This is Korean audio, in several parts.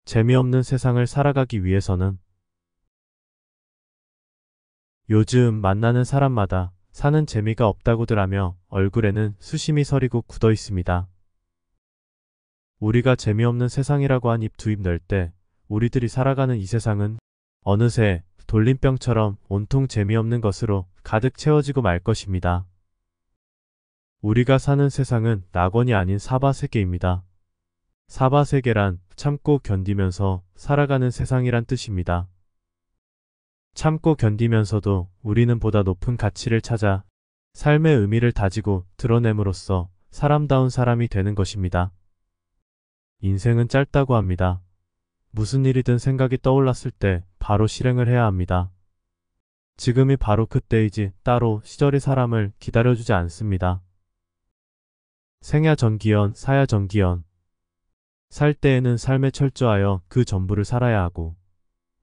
재미없는 세상을 살아가기 위해서는 요즘 만나는 사람마다 사는 재미가 없다고들 하며 얼굴에는 수심이 서리고 굳어 있습니다. 우리가 재미없는 세상이라고 한 입 두 입 낼 때 우리들이 살아가는 이 세상은 어느새 돌림병처럼 온통 재미없는 것으로 가득 채워지고 말 것입니다. 우리가 사는 세상은 낙원이 아닌 사바세계입니다. 사바세계란 참고 견디면서 살아가는 세상이란 뜻입니다. 참고 견디면서도 우리는 보다 높은 가치를 찾아 삶의 의미를 다지고 드러냄으로써 사람다운 사람이 되는 것입니다. 인생은 짧다고 합니다. 무슨 일이든 생각이 떠올랐을 때 바로 실행을 해야 합니다. 지금이 바로 그때이지 따로 시절이 사람을 기다려주지 않습니다. 생야전기연, 사야전기연. 살 때에는 삶에 철저하여 그 전부를 살아야 하고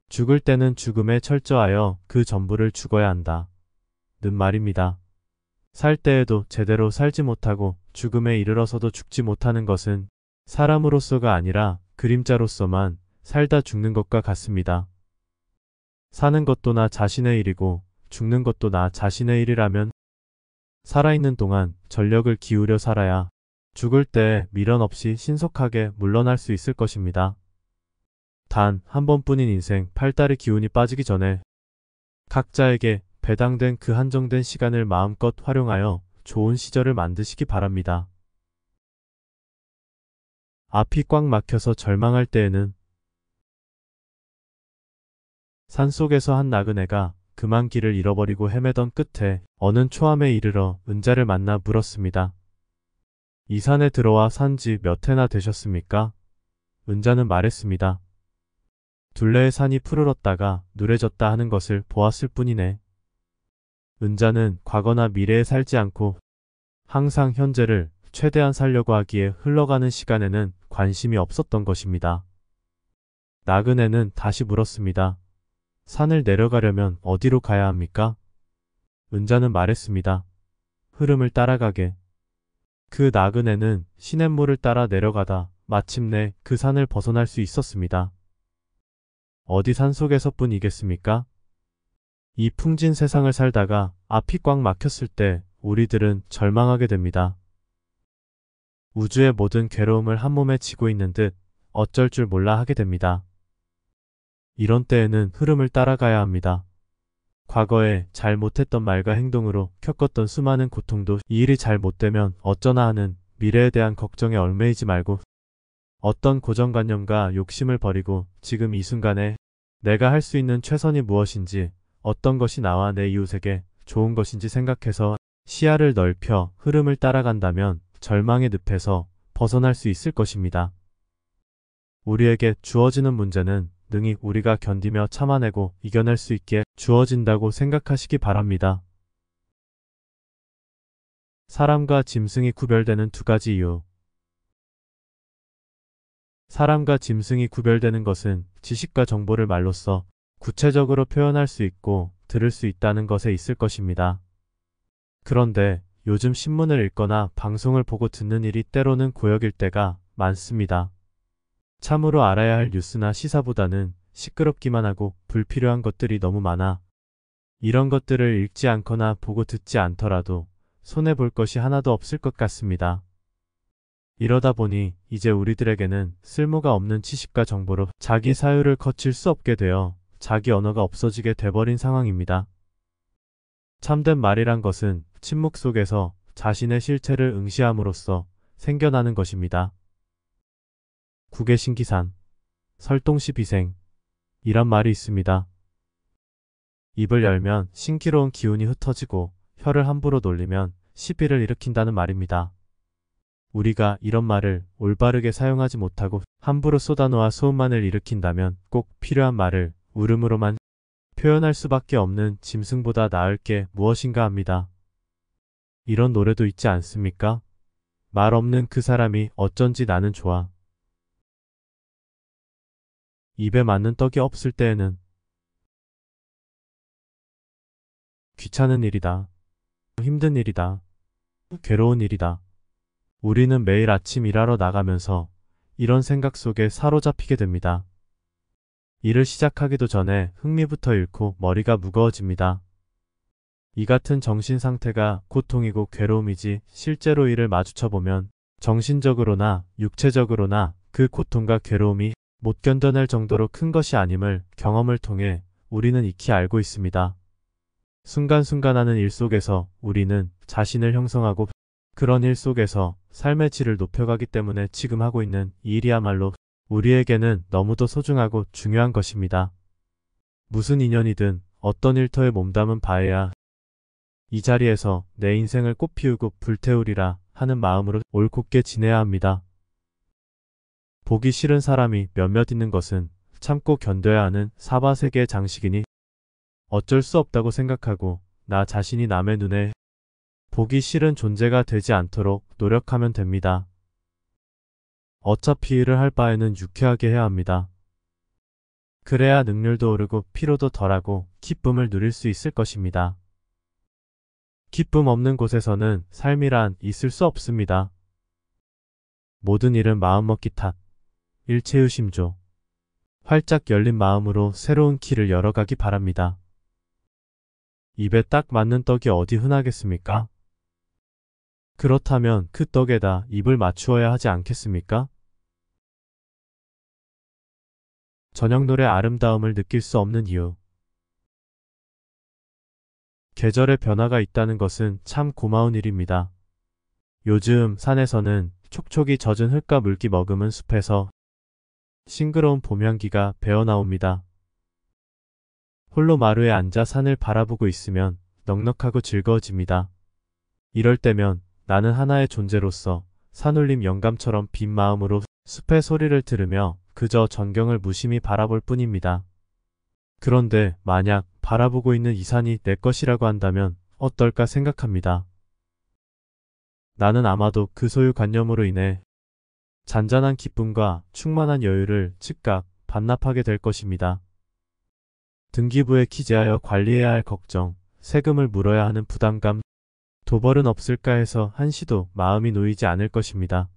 죽을 때는 죽음에 철저하여 그 전부를 죽어야 한다. 는 말입니다. 살 때에도 제대로 살지 못하고 죽음에 이르러서도 죽지 못하는 것은 사람으로서가 아니라 그림자로서만 살다 죽는 것과 같습니다. 사는 것도 나 자신의 일이고 죽는 것도 나 자신의 일이라면 살아있는 동안 전력을 기울여 살아야 죽을 때 미련 없이 신속하게 물러날 수 있을 것입니다. 단 한 번뿐인 인생 팔다리 기운이 빠지기 전에 각자에게 배당된 그 한정된 시간을 마음껏 활용하여 좋은 시절을 만드시기 바랍니다. 앞이 꽉 막혀서 절망할 때에는 산속에서 한 나그네가 그만 길을 잃어버리고 헤매던 끝에 어느 초암에 이르러 은자를 만나 물었습니다. 이 산에 들어와 산지 몇 해나 되셨습니까? 은자는 말했습니다. 둘레의 산이 푸르렀다가 누래졌다 하는 것을 보았을 뿐이네. 은자는 과거나 미래에 살지 않고 항상 현재를 최대한 살려고 하기에 흘러가는 시간에는 관심이 없었던 것입니다. 나그네는 다시 물었습니다. 산을 내려가려면 어디로 가야 합니까? 은자는 말했습니다. 흐름을 따라가게. 그 나그네는 시냇물을 따라 내려가다 마침내 그 산을 벗어날 수 있었습니다. 어디 산속에서뿐이겠습니까? 이 풍진 세상을 살다가 앞이 꽉 막혔을 때 우리들은 절망하게 됩니다. 우주의 모든 괴로움을 한 몸에 지고 있는 듯 어쩔 줄 몰라 하게 됩니다. 이런 때에는 흐름을 따라가야 합니다. 과거에 잘 못했던 말과 행동으로 겪었던 수많은 고통도 이 일이 잘 못되면 어쩌나 하는 미래에 대한 걱정에 얽매이지 말고 어떤 고정관념과 욕심을 버리고 지금 이 순간에 내가 할 수 있는 최선이 무엇인지 어떤 것이 나와 내 이웃에게 좋은 것인지 생각해서 시야를 넓혀 흐름을 따라간다면 절망의 늪에서 벗어날 수 있을 것입니다. 우리에게 주어지는 문제는 능히 우리가 견디며 참아내고 이겨낼 수 있게 주어진다고 생각하시기 바랍니다. 사람과 짐승이 구별되는 두 가지 이유. 사람과 짐승이 구별되는 것은 지식과 정보를 말로써 구체적으로 표현할 수 있고 들을 수 있다는 것에 있을 것입니다. 그런데 요즘 신문을 읽거나 방송을 보고 듣는 일이 때로는 고역일 때가 많습니다. 참으로 알아야 할 뉴스나 시사보다는 시끄럽기만 하고 불필요한 것들이 너무 많아 이런 것들을 읽지 않거나 보고 듣지 않더라도 손해볼 것이 하나도 없을 것 같습니다. 이러다 보니 이제 우리들에게는 쓸모가 없는 지식과 정보로 자기 사유를 거칠 수 없게 되어 자기 언어가 없어지게 돼버린 상황입니다. 참된 말이란 것은 침묵 속에서 자신의 실체를 응시함으로써 생겨나는 것입니다. 국외신기산, 설동시 비생 이란 말이 있습니다. 입을 열면 신기로운 기운이 흩어지고 혀를 함부로 놀리면 시비를 일으킨다는 말입니다. 우리가 이런 말을 올바르게 사용하지 못하고 함부로 쏟아놓아 소음만을 일으킨다면 꼭 필요한 말을 울음으로만 표현할 수밖에 없는 짐승보다 나을 게 무엇인가 합니다. 이런 노래도 있지 않습니까? 말 없는 그 사람이 어쩐지 나는 좋아. 입에 맞는 떡이 없을 때에는 귀찮은 일이다. 힘든 일이다. 괴로운 일이다. 우리는 매일 아침 일하러 나가면서 이런 생각 속에 사로잡히게 됩니다. 일을 시작하기도 전에 흥미부터 잃고 머리가 무거워집니다. 이 같은 정신 상태가 고통이고 괴로움이지 실제로 이를 마주쳐보면 정신적으로나 육체적으로나 그 고통과 괴로움이 못 견뎌낼 정도로 큰 것이 아님을 경험을 통해 우리는 익히 알고 있습니다. 순간순간 하는 일 속에서 우리는 자신을 형성하고 그런 일 속에서 삶의 질을 높여가기 때문에 지금 하고 있는 이 일이야말로 우리에게는 너무도 소중하고 중요한 것입니다. 무슨 인연이든 어떤 일터에 몸담은 바에야 이 자리에서 내 인생을 꽃피우고 불태우리라 하는 마음으로 올곧게 지내야 합니다. 보기 싫은 사람이 몇몇 있는 것은 참고 견뎌야 하는 사바세계의 장식이니 어쩔 수 없다고 생각하고 나 자신이 남의 눈에 보기 싫은 존재가 되지 않도록 노력하면 됩니다. 어차피 일을 할 바에는 유쾌하게 해야 합니다. 그래야 능률도 오르고 피로도 덜하고 기쁨을 누릴 수 있을 것입니다. 기쁨 없는 곳에서는 삶이란 있을 수 없습니다. 모든 일은 마음먹기 탓. 일체유심조. 활짝 열린 마음으로 새로운 길을 열어가기 바랍니다. 입에 딱 맞는 떡이 어디 흔하겠습니까? 그렇다면 그 떡에다 입을 맞추어야 하지 않겠습니까? 저녁 노래 아름다움을 느낄 수 없는 이유. 계절의 변화가 있다는 것은 참 고마운 일입니다. 요즘 산에서는 촉촉이 젖은 흙과 물기 머금은 숲에서 싱그러운 봄향기가 배어나옵니다. 홀로 마루에 앉아 산을 바라보고 있으면 넉넉하고 즐거워집니다. 이럴 때면 나는 하나의 존재로서 산울림 영감처럼 빈 마음으로 숲의 소리를 들으며 그저 전경을 무심히 바라볼 뿐입니다. 그런데 만약 바라보고 있는 이 산이 내 것이라고 한다면 어떨까 생각합니다. 나는 아마도 그 소유관념으로 인해 잔잔한 기쁨과 충만한 여유를 즉각 반납하게 될 것입니다. 등기부에 기재하여 관리해야 할 걱정, 세금을 물어야 하는 부담감, 도벌은 없을까 해서 한시도 마음이 놓이지 않을 것입니다.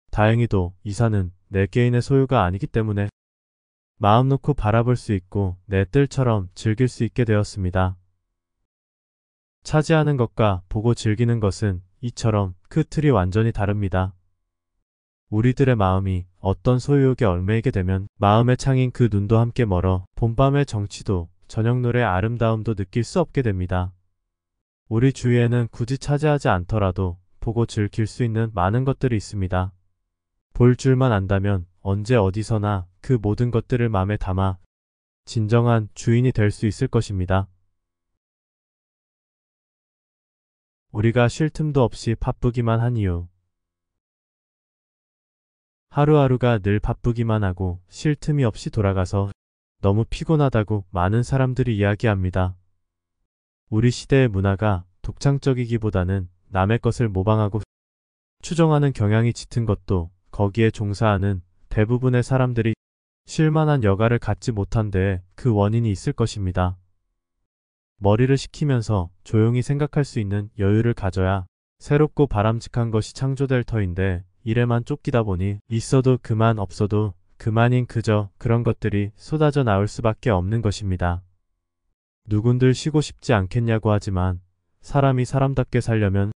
다행히도 이 산은 내 개인의 소유가 아니기 때문에 마음 놓고 바라볼 수 있고 내 뜰처럼 즐길 수 있게 되었습니다. 차지하는 것과 보고 즐기는 것은 이처럼 그 틀이 완전히 다릅니다. 우리들의 마음이 어떤 소유욕에 얽매이게 되면 마음의 창인 그 눈도 함께 멀어 봄밤의 정취도 저녁 노래의 아름다움도 느낄 수 없게 됩니다. 우리 주위에는 굳이 차지하지 않더라도 보고 즐길 수 있는 많은 것들이 있습니다. 볼 줄만 안다면 언제 어디서나 그 모든 것들을 마음에 담아 진정한 주인이 될 수 있을 것입니다. 우리가 쉴 틈도 없이 바쁘기만 한 이유. 하루하루가 늘 바쁘기만 하고 쉴 틈이 없이 돌아가서 너무 피곤하다고 많은 사람들이 이야기합니다. 우리 시대의 문화가 독창적이기보다는 남의 것을 모방하고 추종하는 경향이 짙은 것도 거기에 종사하는 대부분의 사람들이 쉴만한 여가를 갖지 못한 데에 그 원인이 있을 것입니다. 머리를 식히면서 조용히 생각할 수 있는 여유를 가져야 새롭고 바람직한 것이 창조될 터인데 일에만 쫓기다 보니 있어도 그만 없어도 그만인 그저 그런 것들이 쏟아져 나올 수밖에 없는 것입니다. 누군들 쉬고 싶지 않겠냐고 하지만 사람이 사람답게 살려면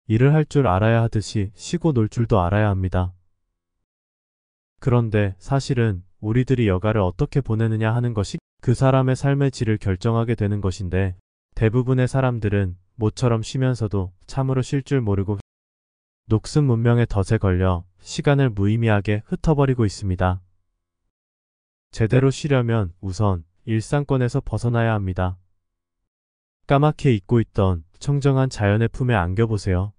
일을 할 줄 알아야 하듯이 쉬고 놀 줄도 알아야 합니다. 그런데 사실은 우리들이 여가를 어떻게 보내느냐 하는 것이 그 사람의 삶의 질을 결정하게 되는 것인데 대부분의 사람들은 모처럼 쉬면서도 참으로 쉴 줄 모르고 녹슨 문명의 덫에 걸려 시간을 무의미하게 흩어버리고 있습니다. 제대로 쉬려면 우선 일상권에서 벗어나야 합니다. 까맣게 잊고 있던 청정한 자연의 품에 안겨보세요.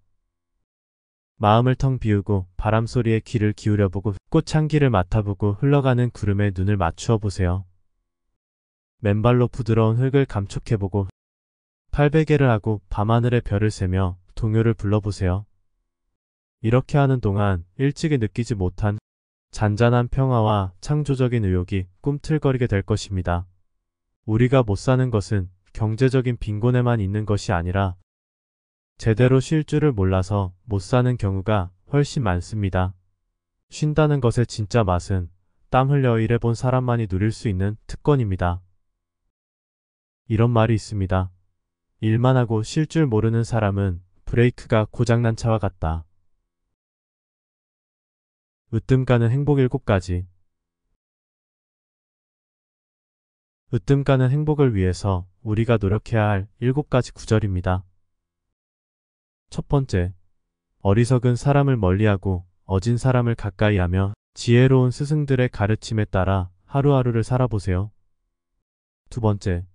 마음을 텅 비우고 바람소리에 귀를 기울여보고 꽃향기를 맡아보고 흘러가는 구름에 눈을 맞추어 보세요. 맨발로 부드러운 흙을 감촉해보고 팔베개를 하고 밤하늘의 별을 세며 동요를 불러보세요. 이렇게 하는 동안 일찍이 느끼지 못한 잔잔한 평화와 창조적인 의욕이 꿈틀거리게 될 것입니다. 우리가 못 사는 것은 경제적인 빈곤에만 있는 것이 아니라 제대로 쉴 줄을 몰라서 못 사는 경우가 훨씬 많습니다. 쉰다는 것의 진짜 맛은 땀 흘려 일해본 사람만이 누릴 수 있는 특권입니다. 이런 말이 있습니다. 일만 하고 쉴 줄 모르는 사람은 브레이크가 고장난 차와 같다. 으뜸 가는 행복 7가지. 으뜸 가는 행복을 위해서 우리가 노력해야 할 7가지 구절입니다. 첫 번째, 어리석은 사람을 멀리하고 어진 사람을 가까이하며 지혜로운 스승들의 가르침에 따라 하루하루를 살아보세요. 두 번째,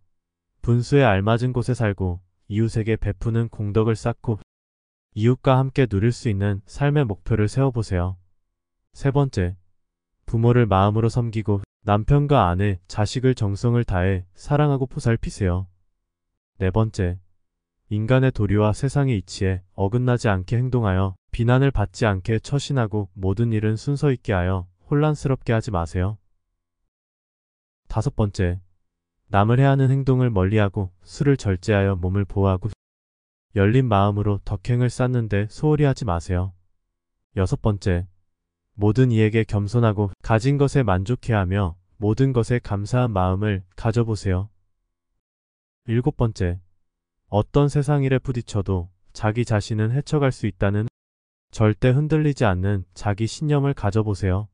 분수에 알맞은 곳에 살고 이웃에게 베푸는 공덕을 쌓고 이웃과 함께 누릴 수 있는 삶의 목표를 세워보세요. 세 번째, 부모를 마음으로 섬기고 남편과 아내, 자식을 정성을 다해 사랑하고 보살피세요. 네 번째, 인간의 도리와 세상의 이치에 어긋나지 않게 행동하여 비난을 받지 않게 처신하고 모든 일은 순서 있게 하여 혼란스럽게 하지 마세요. 다섯 번째, 남을 해하는 행동을 멀리하고 술을 절제하여 몸을 보호하고 열린 마음으로 덕행을 쌓는데 소홀히 하지 마세요. 여섯 번째, 모든 이에게 겸손하고 가진 것에 만족해하며 모든 것에 감사한 마음을 가져보세요. 일곱 번째, 어떤 세상 일에 부딪혀도 자기 자신은 헤쳐갈 수 있다는 절대 흔들리지 않는 자기 신념을 가져보세요.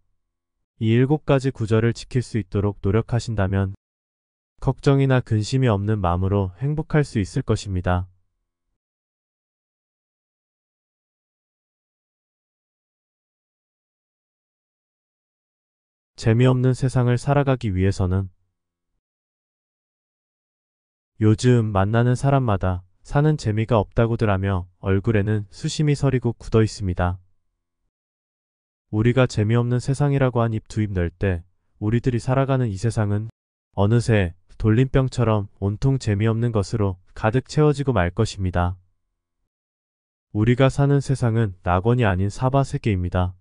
이 7가지 구절을 지킬 수 있도록 노력하신다면 걱정이나 근심이 없는 마음으로 행복할 수 있을 것입니다. 재미없는 세상을 살아가기 위해서는 요즘 만나는 사람마다 사는 재미가 없다고들 하며 얼굴에는 수심이 서리고 굳어 있습니다. 우리가 재미없는 세상이라고 한 입 두 입 낼 때 우리들이 살아가는 이 세상은 어느새 돌림병처럼 온통 재미없는 것으로 가득 채워지고 말 것입니다. 우리가 사는 세상은 낙원이 아닌 사바세계입니다.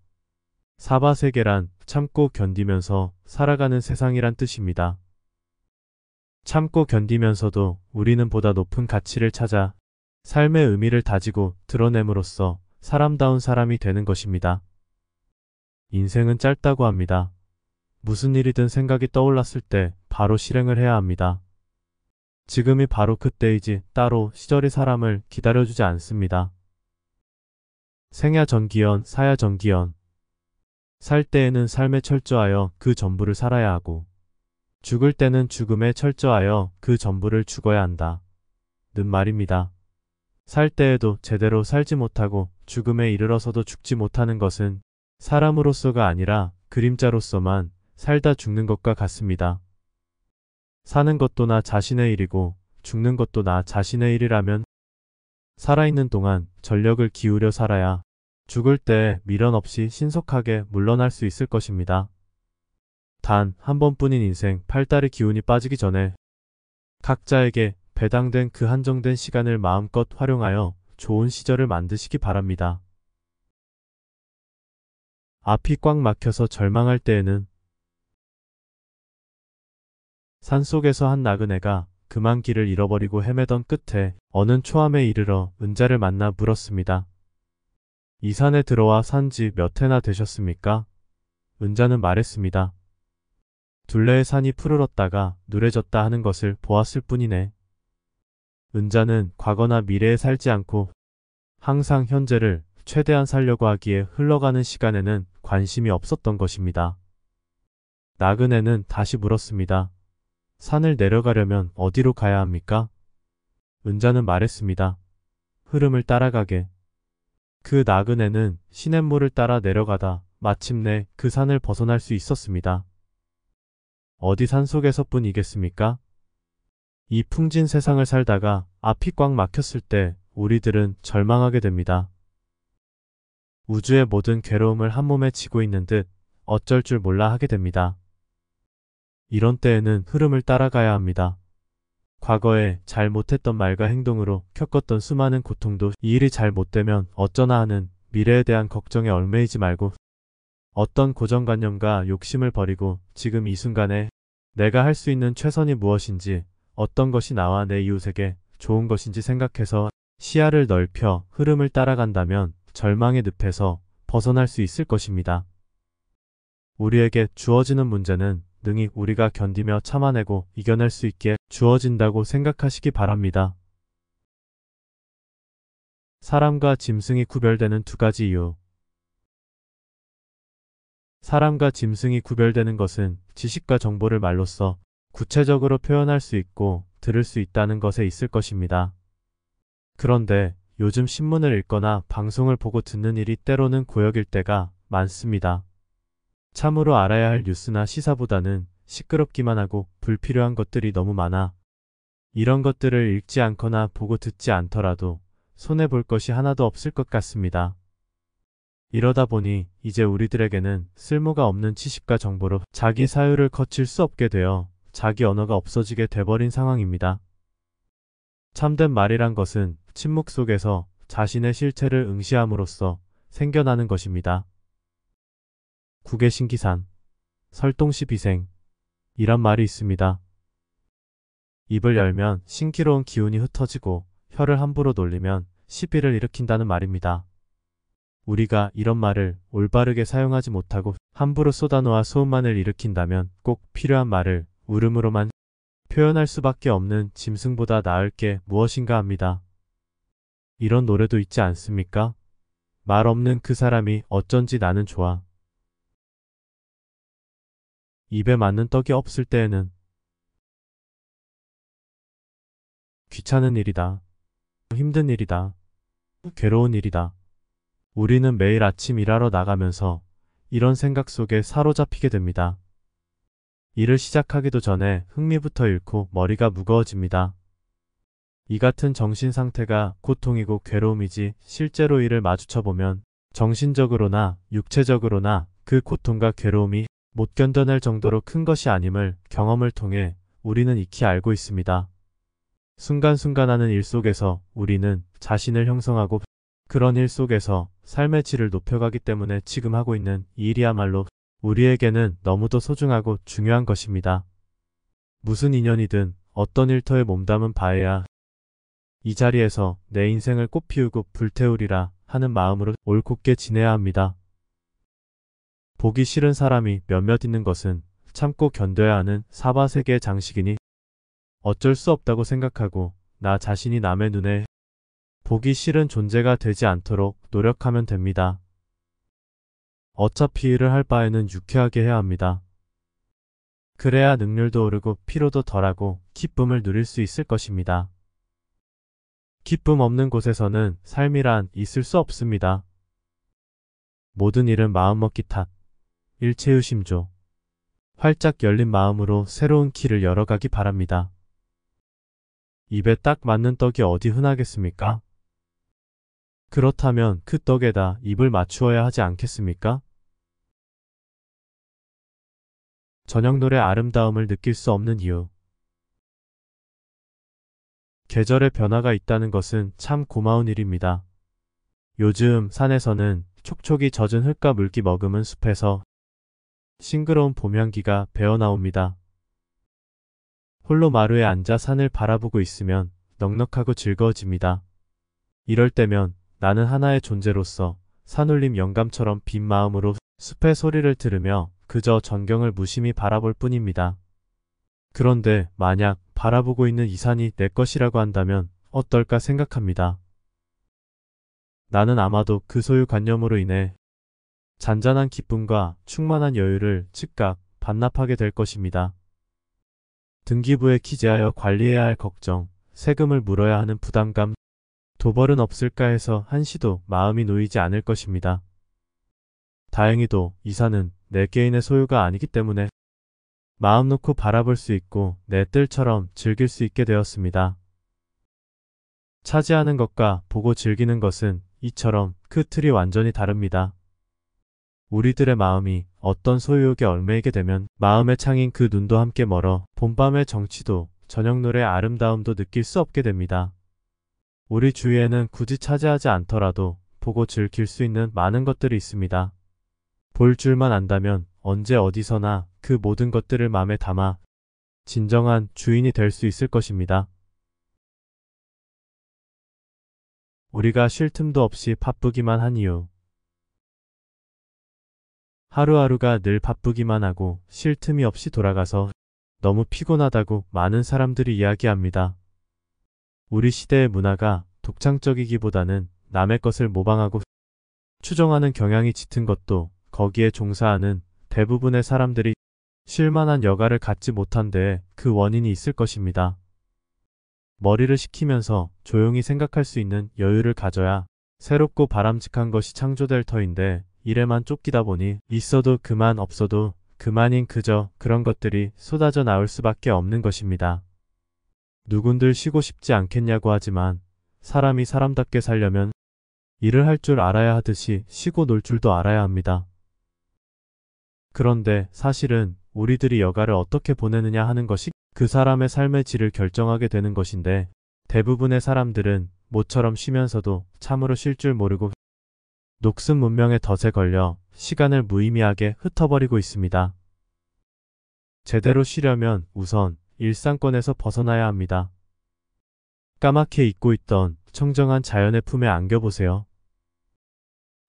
사바세계란 참고 견디면서 살아가는 세상이란 뜻입니다. 참고 견디면서도 우리는 보다 높은 가치를 찾아 삶의 의미를 다지고 드러냄으로써 사람다운 사람이 되는 것입니다. 인생은 짧다고 합니다. 무슨 일이든 생각이 떠올랐을 때 바로 실행을 해야 합니다. 지금이 바로 그때이지 따로 시절이 사람을 기다려주지 않습니다. 생야전기연, 사야전기연. 살 때에는 삶에 철저하여 그 전부를 살아야 하고 죽을 때는 죽음에 철저하여 그 전부를 죽어야 한다. 는 말입니다. 살 때에도 제대로 살지 못하고 죽음에 이르러서도 죽지 못하는 것은 사람으로서가 아니라 그림자로서만 살다 죽는 것과 같습니다. 사는 것도 나 자신의 일이고 죽는 것도 나 자신의 일이라면 살아있는 동안 전력을 기울여 살아야 죽을 때 미련 없이 신속하게 물러날 수 있을 것입니다. 단 한 번뿐인 인생 팔다리 기운이 빠지기 전에 각자에게 배당된 그 한정된 시간을 마음껏 활용하여 좋은 시절을 만드시기 바랍니다. 앞이 꽉 막혀서 절망할 때에는 산속에서 한 나그네가 그만 길을 잃어버리고 헤매던 끝에 어느 초암에 이르러 은자를 만나 물었습니다. 이 산에 들어와 산지 몇 해나 되셨습니까? 은자는 말했습니다. 둘레의 산이 푸르렀다가 누래졌다 하는 것을 보았을 뿐이네. 은자는 과거나 미래에 살지 않고 항상 현재를 최대한 살려고 하기에 흘러가는 시간에는 관심이 없었던 것입니다. 나그네는 다시 물었습니다. 산을 내려가려면 어디로 가야 합니까? 은자는 말했습니다. 흐름을 따라가게. 그 나그네는 시냇물을 따라 내려가다 마침내 그 산을 벗어날 수 있었습니다. 어디 산속에서뿐이겠습니까? 이 풍진 세상을 살다가 앞이 꽉 막혔을 때 우리들은 절망하게 됩니다. 우주의 모든 괴로움을 한 몸에 지고 있는 듯 어쩔 줄 몰라 하게 됩니다. 이런 때에는 흐름을 따라가야 합니다. 과거에 잘 못했던 말과 행동으로 겪었던 수많은 고통도 이 일이 잘 못되면 어쩌나 하는 미래에 대한 걱정에 얽매이지 말고 어떤 고정관념과 욕심을 버리고 지금 이 순간에 내가 할 수 있는 최선이 무엇인지 어떤 것이 나와 내 이웃에게 좋은 것인지 생각해서 시야를 넓혀 흐름을 따라간다면 절망의 늪에서 벗어날 수 있을 것입니다. 우리에게 주어지는 문제는 능히 우리가 견디며 참아내고 이겨낼 수 있게 주어진다고 생각하시기 바랍니다. 사람과 짐승이 구별되는 두 가지 이유. 사람과 짐승이 구별되는 것은 지식과 정보를 말로써 구체적으로 표현할 수 있고 들을 수 있다는 것에 있을 것입니다. 그런데 요즘 신문을 읽거나 방송을 보고 듣는 일이 때로는 고역일 때가 많습니다. 참으로 알아야 할 뉴스나 시사보다는 시끄럽기만 하고 불필요한 것들이 너무 많아 이런 것들을 읽지 않거나 보고 듣지 않더라도 손해볼 것이 하나도 없을 것 같습니다. 이러다 보니 이제 우리들에게는 쓸모가 없는 지식과 정보로 자기 사유를 거칠 수 없게 되어 자기 언어가 없어지게 돼버린 상황입니다. 참된 말이란 것은 침묵 속에서 자신의 실체를 응시함으로써 생겨나는 것입니다. 국외신기산, 설동시 비생 이란 말이 있습니다. 입을 열면 신기로운 기운이 흩어지고 혀를 함부로 놀리면 시비를 일으킨다는 말입니다. 우리가 이런 말을 올바르게 사용하지 못하고 함부로 쏟아놓아 소음만을 일으킨다면 꼭 필요한 말을 울음으로만 표현할 수밖에 없는 짐승보다 나을 게 무엇인가 합니다. 이런 노래도 있지 않습니까? 말 없는 그 사람이 어쩐지 나는 좋아. 입에 맞는 떡이 없을 때에는 귀찮은 일이다. 힘든 일이다. 괴로운 일이다. 우리는 매일 아침 일하러 나가면서 이런 생각 속에 사로잡히게 됩니다. 일을 시작하기도 전에 흥미부터 잃고 머리가 무거워집니다. 이 같은 정신 상태가 고통이고 괴로움이지 실제로 이를 마주쳐보면 정신적으로나 육체적으로나 그 고통과 괴로움이 못 견뎌낼 정도로 큰 것이 아님을 경험을 통해 우리는 익히 알고 있습니다. 순간순간 하는 일 속에서 우리는 자신을 형성하고 그런 일 속에서 삶의 질을 높여가기 때문에 지금 하고 있는 이 일이야말로 우리에게는 너무도 소중하고 중요한 것입니다. 무슨 인연이든 어떤 일터에 몸담은 바에야 이 자리에서 내 인생을 꽃피우고 불태우리라 하는 마음으로 올곧게 지내야 합니다. 보기 싫은 사람이 몇몇 있는 것은 참고 견뎌야 하는 사바세계의 장식이니 어쩔 수 없다고 생각하고 나 자신이 남의 눈에 보기 싫은 존재가 되지 않도록 노력하면 됩니다. 어차피 일을 할 바에는 유쾌하게 해야 합니다. 그래야 능률도 오르고 피로도 덜하고 기쁨을 누릴 수 있을 것입니다. 기쁨 없는 곳에서는 삶이란 있을 수 없습니다. 모든 일은 마음먹기 탓. 일체유심조. 활짝 열린 마음으로 새로운 길을 열어가기 바랍니다. 입에 딱 맞는 떡이 어디 흔하겠습니까? 그렇다면 그 떡에다 입을 맞추어야 하지 않겠습니까? 저녁노래 아름다움을 느낄 수 없는 이유. 계절의 변화가 있다는 것은 참 고마운 일입니다. 요즘 산에서는 촉촉이 젖은 흙과 물기 머금은 숲에서 싱그러운 봄향기가 배어나옵니다. 홀로 마루에 앉아 산을 바라보고 있으면 넉넉하고 즐거워집니다. 이럴 때면 나는 하나의 존재로서 산울림 영감처럼 빈 마음으로 숲의 소리를 들으며 그저 전경을 무심히 바라볼 뿐입니다. 그런데 만약 바라보고 있는 이 산이 내 것이라고 한다면 어떨까 생각합니다. 나는 아마도 그 소유관념으로 인해 잔잔한 기쁨과 충만한 여유를 즉각 반납하게 될 것입니다. 등기부에 기재하여 관리해야 할 걱정, 세금을 물어야 하는 부담감, 도벌은 없을까 해서 한시도 마음이 놓이지 않을 것입니다. 다행히도 이 산은 내 개인의 소유가 아니기 때문에 마음 놓고 바라볼 수 있고 내 뜰처럼 즐길 수 있게 되었습니다. 차지하는 것과 보고 즐기는 것은 이처럼 그 틀이 완전히 다릅니다. 우리들의 마음이 어떤 소유욕에 얽매이게 되면 마음의 창인 그 눈도 함께 멀어 봄밤의 정취도 저녁노래의 아름다움도 느낄 수 없게 됩니다. 우리 주위에는 굳이 차지하지 않더라도 보고 즐길 수 있는 많은 것들이 있습니다. 볼 줄만 안다면 언제 어디서나 그 모든 것들을 마음에 담아 진정한 주인이 될 수 있을 것입니다. 우리가 쉴 틈도 없이 바쁘기만 한 이유. 하루하루가 늘 바쁘기만 하고 쉴 틈이 없이 돌아가서 너무 피곤하다고 많은 사람들이 이야기합니다. 우리 시대의 문화가 독창적이기보다는 남의 것을 모방하고 추종하는 경향이 짙은 것도 거기에 종사하는 대부분의 사람들이 쉴만한 여가를 갖지 못한 데에 그 원인이 있을 것입니다. 머리를 식히면서 조용히 생각할 수 있는 여유를 가져야 새롭고 바람직한 것이 창조될 터인데 일에만 쫓기다 보니 있어도 그만 없어도 그만인 그저 그런 것들이 쏟아져 나올 수밖에 없는 것입니다. 누군들 쉬고 싶지 않겠냐고 하지만 사람이 사람답게 살려면 일을 할 줄 알아야 하듯이 쉬고 놀 줄도 알아야 합니다. 그런데 사실은 우리들이 여가를 어떻게 보내느냐 하는 것이 그 사람의 삶의 질을 결정하게 되는 것인데 대부분의 사람들은 모처럼 쉬면서도 참으로 쉴 줄 모르고 녹슨 문명의 덫에 걸려 시간을 무의미하게 흩어버리고 있습니다. 제대로 쉬려면 우선 일상권에서 벗어나야 합니다. 까맣게 잊고 있던 청정한 자연의 품에 안겨보세요.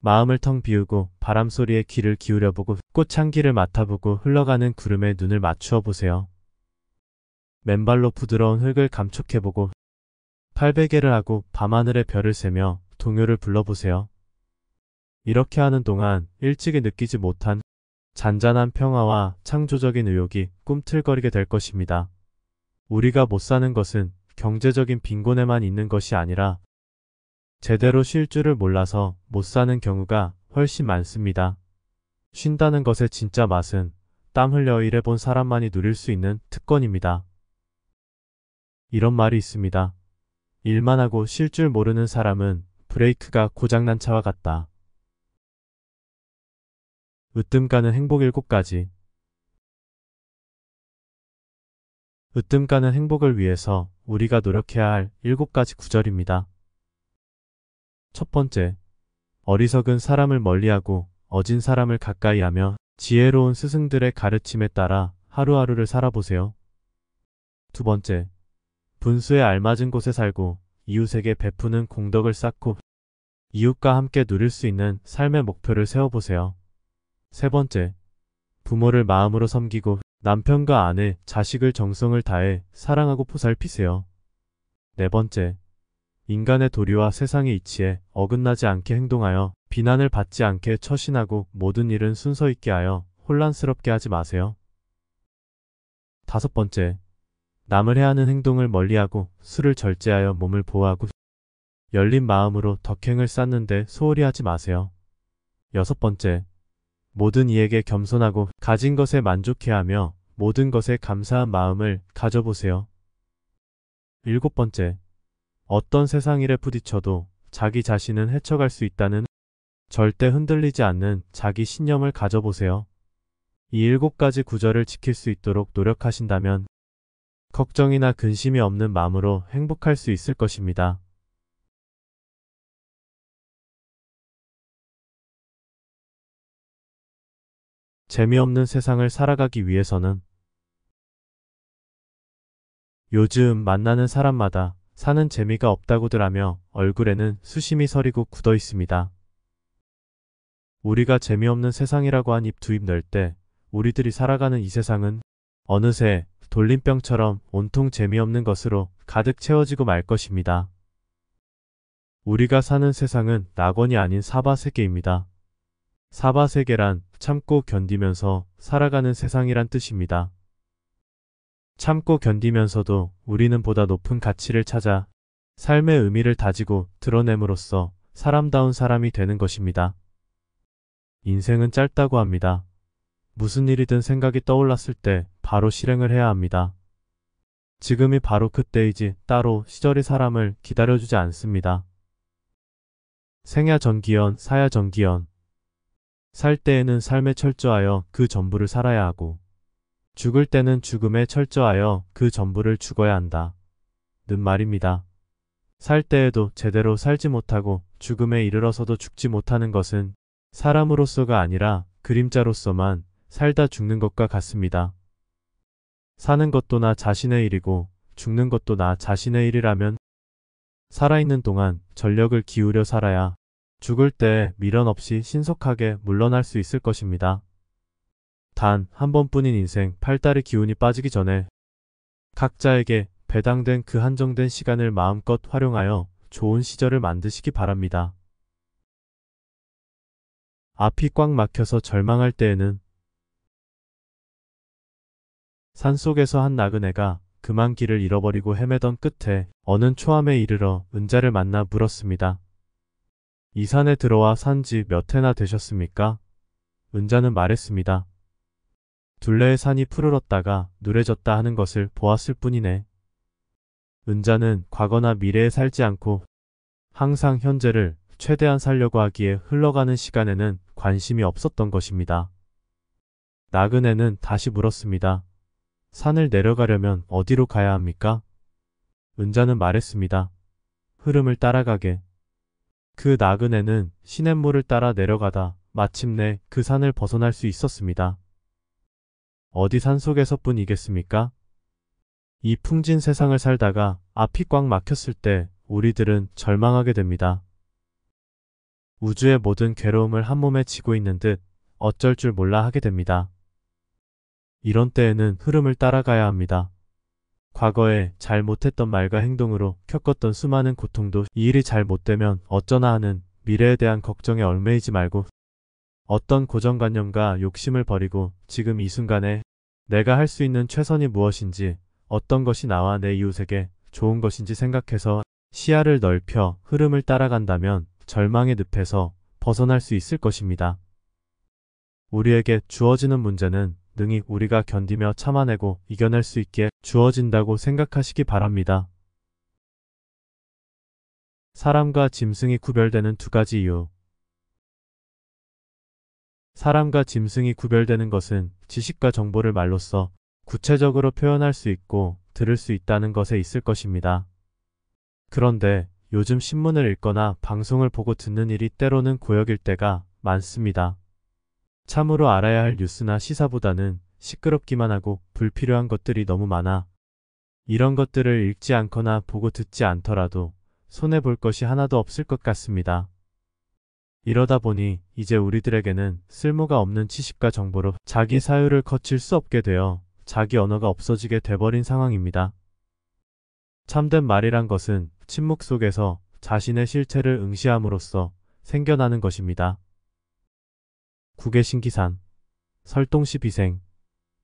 마음을 텅 비우고 바람소리에 귀를 기울여보고 꽃향기를 맡아보고 흘러가는 구름에 눈을 맞추어 보세요. 맨발로 부드러운 흙을 감촉해보고 팔베개를 하고 밤하늘의 별을 세며 동요를 불러보세요. 이렇게 하는 동안 일찍이 느끼지 못한 잔잔한 평화와 창조적인 의욕이 꿈틀거리게 될 것입니다. 우리가 못 사는 것은 경제적인 빈곤에만 있는 것이 아니라 제대로 쉴 줄을 몰라서 못 사는 경우가 훨씬 많습니다. 쉰다는 것의 진짜 맛은 땀 흘려 일해본 사람만이 누릴 수 있는 특권입니다. 이런 말이 있습니다. 일만 하고 쉴 줄 모르는 사람은 브레이크가 고장난 차와 같다. 으뜸 가는 행복 7가지. 으뜸 가는 행복을 위해서 우리가 노력해야 할 7가지 구절입니다. 첫 번째, 어리석은 사람을 멀리하고 어진 사람을 가까이하며 지혜로운 스승들의 가르침에 따라 하루하루를 살아보세요. 두 번째, 분수에 알맞은 곳에 살고 이웃에게 베푸는 공덕을 쌓고 이웃과 함께 누릴 수 있는 삶의 목표를 세워보세요. 세 번째, 부모를 마음으로 섬기고 남편과 아내, 자식을 정성을 다해 사랑하고 보살피세요. 네 번째, 인간의 도리와 세상의 이치에 어긋나지 않게 행동하여 비난을 받지 않게 처신하고 모든 일은 순서 있게 하여 혼란스럽게 하지 마세요. 다섯 번째, 남을 해하는 행동을 멀리하고 술을 절제하여 몸을 보호하고 열린 마음으로 덕행을 쌓는데 소홀히 하지 마세요. 여섯 번째, 모든 이에게 겸손하고 가진 것에 만족해하며 모든 것에 감사한 마음을 가져보세요. 일곱 번째, 어떤 세상 일에 부딪혀도 자기 자신은 헤쳐갈 수 있다는 절대 흔들리지 않는 자기 신념을 가져보세요. 이 7가지 구절을 지킬 수 있도록 노력하신다면 걱정이나 근심이 없는 마음으로 행복할 수 있을 것입니다. 재미없는 세상을 살아가기 위해서는 요즘 만나는 사람마다 사는 재미가 없다고들 하며 얼굴에는 수심이 서리고 굳어 있습니다. 우리가 재미없는 세상이라고 한 입 두 입 낼 때 우리들이 살아가는 이 세상은 어느새 돌림병처럼 온통 재미없는 것으로 가득 채워지고 말 것입니다. 우리가 사는 세상은 낙원이 아닌 사바세계입니다. 사바세계란 참고 견디면서 살아가는 세상이란 뜻입니다. 참고 견디면서도 우리는 보다 높은 가치를 찾아 삶의 의미를 다지고 드러냄으로써 사람다운 사람이 되는 것입니다. 인생은 짧다고 합니다. 무슨 일이든 생각이 떠올랐을 때 바로 실행을 해야 합니다. 지금이 바로 그때이지 따로 시절이 사람을 기다려주지 않습니다. 생야전기연, 사야전기연. 살 때에는 삶에 철저하여 그 전부를 살아야 하고 죽을 때는 죽음에 철저하여 그 전부를 죽어야 한다. 는 말입니다. 살 때에도 제대로 살지 못하고 죽음에 이르러서도 죽지 못하는 것은 사람으로서가 아니라 그림자로서만 살다 죽는 것과 같습니다. 사는 것도 나 자신의 일이고 죽는 것도 나 자신의 일이라면 살아있는 동안 전력을 기울여 살아야 죽을 때 미련 없이 신속하게 물러날 수 있을 것입니다. 단 한 번뿐인 인생 8달의 기운이 빠지기 전에 각자에게 배당된 그 한정된 시간을 마음껏 활용하여 좋은 시절을 만드시기 바랍니다. 앞이 꽉 막혀서 절망할 때에는 산속에서 한 나그네가 그만 길을 잃어버리고 헤매던 끝에 어느 초암에 이르러 은자를 만나 물었습니다. 이 산에 들어와 산지 몇 해나 되셨습니까? 은자는 말했습니다. 둘레의 산이 푸르렀다가 누래졌다 하는 것을 보았을 뿐이네. 은자는 과거나 미래에 살지 않고 항상 현재를 최대한 살려고 하기에 흘러가는 시간에는 관심이 없었던 것입니다. 나그네는 다시 물었습니다. 산을 내려가려면 어디로 가야 합니까? 은자는 말했습니다. 흐름을 따라가게. 그 나그네는 시냇물을 따라 내려가다 마침내 그 산을 벗어날 수 있었습니다. 어디 산속에서뿐이겠습니까? 이 풍진 세상을 살다가 앞이 꽉 막혔을 때 우리들은 절망하게 됩니다. 우주의 모든 괴로움을 한 몸에 지고 있는 듯 어쩔 줄 몰라 하게 됩니다. 이런 때에는 흐름을 따라가야 합니다. 과거에 잘 못했던 말과 행동으로 겪었던 수많은 고통도 이 일이 잘 못되면 어쩌나 하는 미래에 대한 걱정에 얽매이지 말고 어떤 고정관념과 욕심을 버리고 지금 이 순간에 내가 할 수 있는 최선이 무엇인지 어떤 것이 나와 내 이웃에게 좋은 것인지 생각해서 시야를 넓혀 흐름을 따라간다면 절망의 늪에서 벗어날 수 있을 것입니다. 우리에게 주어지는 문제는 능히 우리가 견디며 참아내고 이겨낼 수 있게 주어진다고 생각하시기 바랍니다. 사람과 짐승이 구별되는 두 가지 이유. 사람과 짐승이 구별되는 것은 지식과 정보를 말로써 구체적으로 표현할 수 있고 들을 수 있다는 것에 있을 것입니다. 그런데 요즘 신문을 읽거나 방송을 보고 듣는 일이 때로는 고역일 때가 많습니다. 참으로 알아야 할 뉴스나 시사보다는 시끄럽기만 하고 불필요한 것들이 너무 많아 이런 것들을 읽지 않거나 보고 듣지 않더라도 손해볼 것이 하나도 없을 것 같습니다. 이러다 보니 이제 우리들에게는 쓸모가 없는 지식과 정보로 자기 사유를 거칠 수 없게 되어 자기 언어가 없어지게 돼버린 상황입니다. 참된 말이란 것은 침묵 속에서 자신의 실체를 응시함으로써 생겨나는 것입니다. 국외신기산, 설동시 비생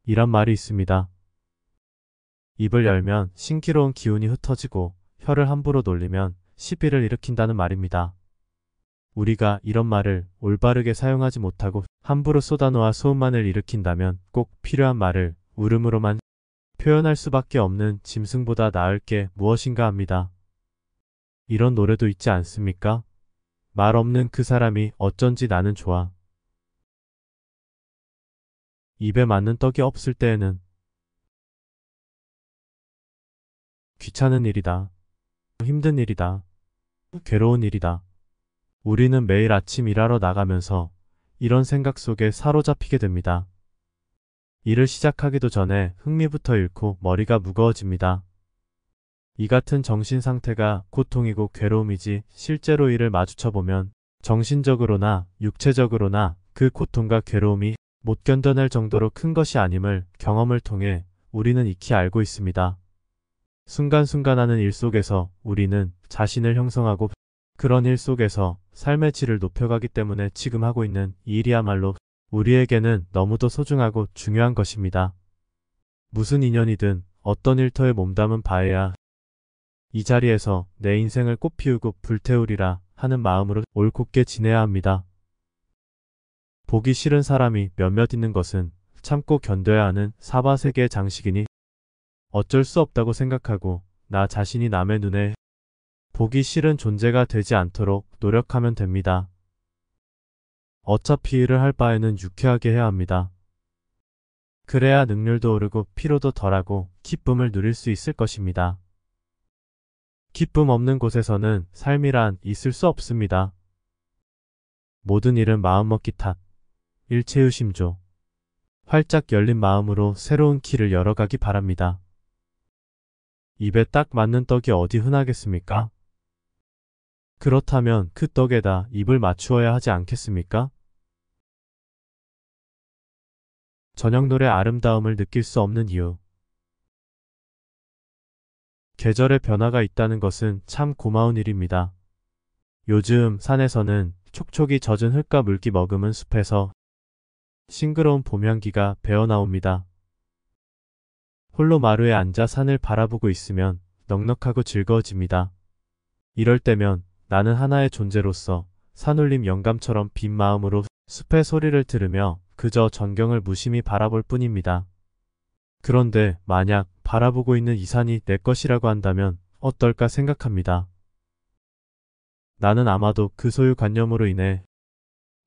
이란 말이 있습니다. 입을 열면 신기로운 기운이 흩어지고 혀를 함부로 놀리면 시비를 일으킨다는 말입니다. 우리가 이런 말을 올바르게 사용하지 못하고 함부로 쏟아놓아 소음만을 일으킨다면 꼭 필요한 말을 울음으로만 표현할 수밖에 없는 짐승보다 나을 게 무엇인가 합니다. 이런 노래도 있지 않습니까? 말 없는 그 사람이 어쩐지 나는 좋아. 입에 맞는 떡이 없을 때에는 귀찮은 일이다. 힘든 일이다. 괴로운 일이다. 우리는 매일 아침 일하러 나가면서 이런 생각 속에 사로잡히게 됩니다. 일을 시작하기도 전에 흥미부터 잃고 머리가 무거워집니다. 이 같은 정신 상태가 고통이고 괴로움이지 실제로 이를 마주쳐보면 정신적으로나 육체적으로나 그 고통과 괴로움이 못 견뎌낼 정도로 큰 것이 아님을 경험을 통해 우리는 익히 알고 있습니다. 순간순간 하는 일 속에서 우리는 자신을 형성하고 그런 일 속에서 삶의 질을 높여가기 때문에 지금 하고 있는 이 일이야말로 우리에게는 너무도 소중하고 중요한 것입니다. 무슨 인연이든 어떤 일터에 몸담은 바에야 이 자리에서 내 인생을 꽃피우고 불태우리라 하는 마음으로 올곧게 지내야 합니다. 보기 싫은 사람이 몇몇 있는 것은 참고 견뎌야 하는 사바세계의 장식이니 어쩔 수 없다고 생각하고 나 자신이 남의 눈에 보기 싫은 존재가 되지 않도록 노력하면 됩니다. 어차피 일을 할 바에는 유쾌하게 해야 합니다. 그래야 능률도 오르고 피로도 덜하고 기쁨을 누릴 수 있을 것입니다. 기쁨 없는 곳에서는 삶이란 있을 수 없습니다. 모든 일은 마음먹기 탓. 일체유심조. 활짝 열린 마음으로 새로운 길을 열어가기 바랍니다. 입에 딱 맞는 떡이 어디 흔하겠습니까? 그렇다면 그 떡에다 입을 맞추어야 하지 않겠습니까? 저녁노래 아름다움을 느낄 수 없는 이유. 계절의 변화가 있다는 것은 참 고마운 일입니다. 요즘 산에서는 촉촉이 젖은 흙과 물기 머금은 숲에서 싱그러운 봄 향기가 배어나옵니다. 홀로 마루에 앉아 산을 바라보고 있으면 넉넉하고 즐거워집니다. 이럴 때면 나는 하나의 존재로서 산울림 영감처럼 빈 마음으로 숲의 소리를 들으며 그저 전경을 무심히 바라볼 뿐입니다. 그런데 만약 바라보고 있는 이 산이 내 것이라고 한다면 어떨까 생각합니다. 나는 아마도 그 소유관념으로 인해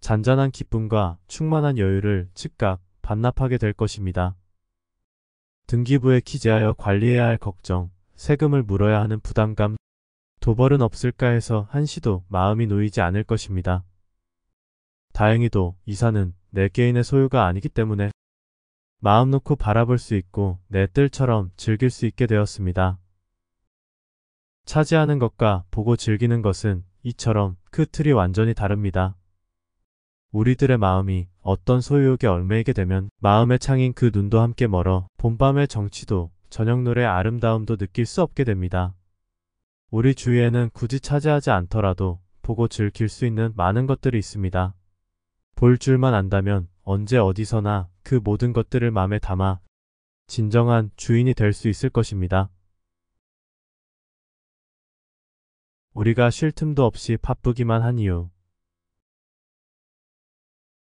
잔잔한 기쁨과 충만한 여유를 즉각 반납하게 될 것입니다. 등기부에 기재하여 관리해야 할 걱정, 세금을 물어야 하는 부담감, 도벌은 없을까 해서 한시도 마음이 놓이지 않을 것입니다. 다행히도 이 산은 내 개인의 소유가 아니기 때문에 마음 놓고 바라볼 수 있고 내 뜰처럼 즐길 수 있게 되었습니다. 차지하는 것과 보고 즐기는 것은 이처럼 그 틀이 완전히 다릅니다. 우리들의 마음이 어떤 소유욕에 얽매이게 되면 마음의 창인 그 눈도 함께 멀어 봄밤의 정취도 저녁노래의 아름다움도 느낄 수 없게 됩니다. 우리 주위에는 굳이 차지하지 않더라도 보고 즐길 수 있는 많은 것들이 있습니다. 볼 줄만 안다면 언제 어디서나 그 모든 것들을 마음에 담아 진정한 주인이 될 수 있을 것입니다. 우리가 쉴 틈도 없이 바쁘기만 한 이유.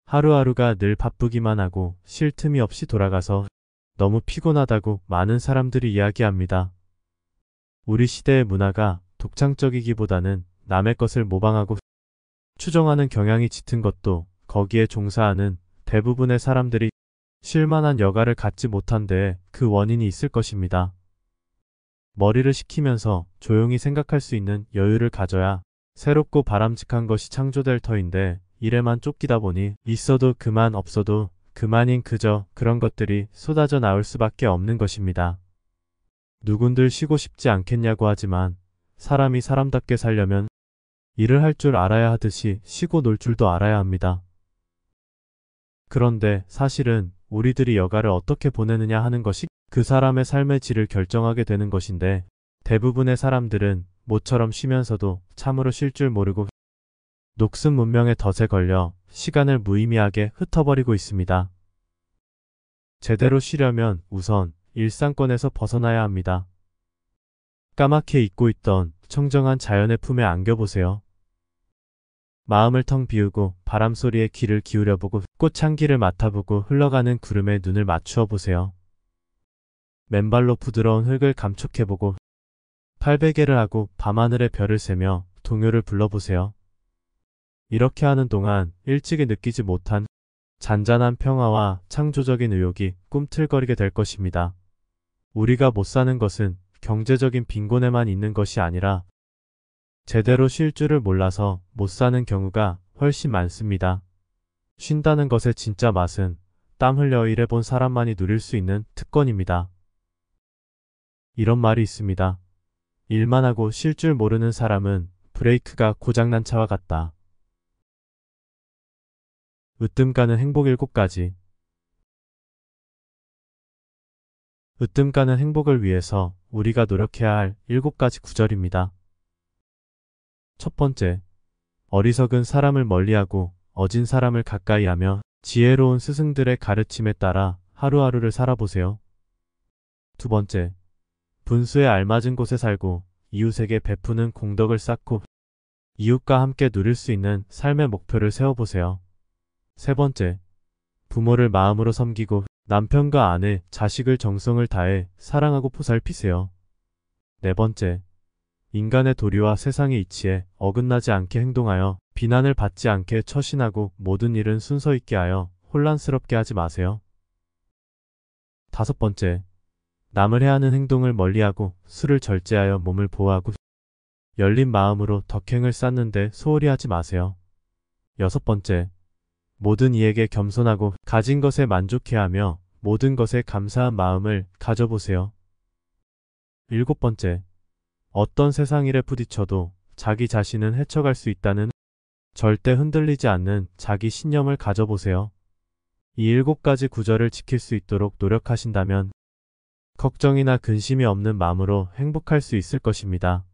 하루하루가 늘 바쁘기만 하고 쉴 틈이 없이 돌아가서 너무 피곤하다고 많은 사람들이 이야기합니다. 우리 시대의 문화가 독창적이기보다는 남의 것을 모방하고 추종하는 경향이 짙은 것도 거기에 종사하는 대부분의 사람들이 쉴만한 여가를 갖지 못한 데에 그 원인이 있을 것입니다. 머리를 식히면서 조용히 생각할 수 있는 여유를 가져야 새롭고 바람직한 것이 창조될 터인데 일에만 쫓기다 보니 있어도 그만 없어도 그만인 그저 그런 것들이 쏟아져 나올 수밖에 없는 것입니다. 누군들 쉬고 싶지 않겠냐고 하지만 사람이 사람답게 살려면 일을 할 줄 알아야 하듯이 쉬고 놀 줄도 알아야 합니다. 그런데 사실은 우리들이 여가를 어떻게 보내느냐 하는 것이 그 사람의 삶의 질을 결정하게 되는 것인데 대부분의 사람들은 모처럼 쉬면서도 참으로 쉴 줄 모르고 녹슨 문명의 덫에 걸려 시간을 무의미하게 흩어버리고 있습니다. 제대로 쉬려면 우선 일상권에서 벗어나야 합니다. 까맣게 잊고 있던 청정한 자연의 품에 안겨보세요. 마음을 텅 비우고 바람소리에 귀를 기울여보고 꽃향기를 맡아보고 흘러가는 구름에 눈을 맞추어 보세요. 맨발로 부드러운 흙을 감촉해보고 팔베개를 하고 밤하늘의 별을 세며 동요를 불러보세요. 이렇게 하는 동안 일찍이 느끼지 못한 잔잔한 평화와 창조적인 의욕이 꿈틀거리게 될 것입니다. 우리가 못 사는 것은 경제적인 빈곤에만 있는 것이 아니라 제대로 쉴 줄을 몰라서 못 사는 경우가 훨씬 많습니다. 쉰다는 것의 진짜 맛은 땀 흘려 일해본 사람만이 누릴 수 있는 특권입니다. 이런 말이 있습니다. 일만 하고 쉴 줄 모르는 사람은 브레이크가 고장난 차와 같다. 으뜸 가는 행복 7가지. 으뜸 가는 행복을 위해서 우리가 노력해야 할 7가지 구절입니다. 첫 번째, 어리석은 사람을 멀리하고 어진 사람을 가까이하며 지혜로운 스승들의 가르침에 따라 하루하루를 살아보세요. 두 번째, 분수에 알맞은 곳에 살고 이웃에게 베푸는 공덕을 쌓고 이웃과 함께 누릴 수 있는 삶의 목표를 세워보세요. 세 번째, 부모를 마음으로 섬기고 남편과 아내, 자식을 정성을 다해 사랑하고 보살피세요. 네 번째, 인간의 도리와 세상의 이치에 어긋나지 않게 행동하여 비난을 받지 않게 처신하고 모든 일은 순서 있게 하여 혼란스럽게 하지 마세요. 다섯 번째, 남을 해하는 행동을 멀리하고 술을 절제하여 몸을 보호하고 열린 마음으로 덕행을 쌓는데 소홀히 하지 마세요. 여섯 번째, 모든 이에게 겸손하고 가진 것에 만족해하며 모든 것에 감사한 마음을 가져보세요. 일곱 번째, 어떤 세상 일에 부딪혀도 자기 자신은 헤쳐갈 수 있다는 절대 흔들리지 않는 자기 신념을 가져보세요. 이 7가지 구절을 지킬 수 있도록 노력하신다면 걱정이나 근심이 없는 마음으로 행복할 수 있을 것입니다.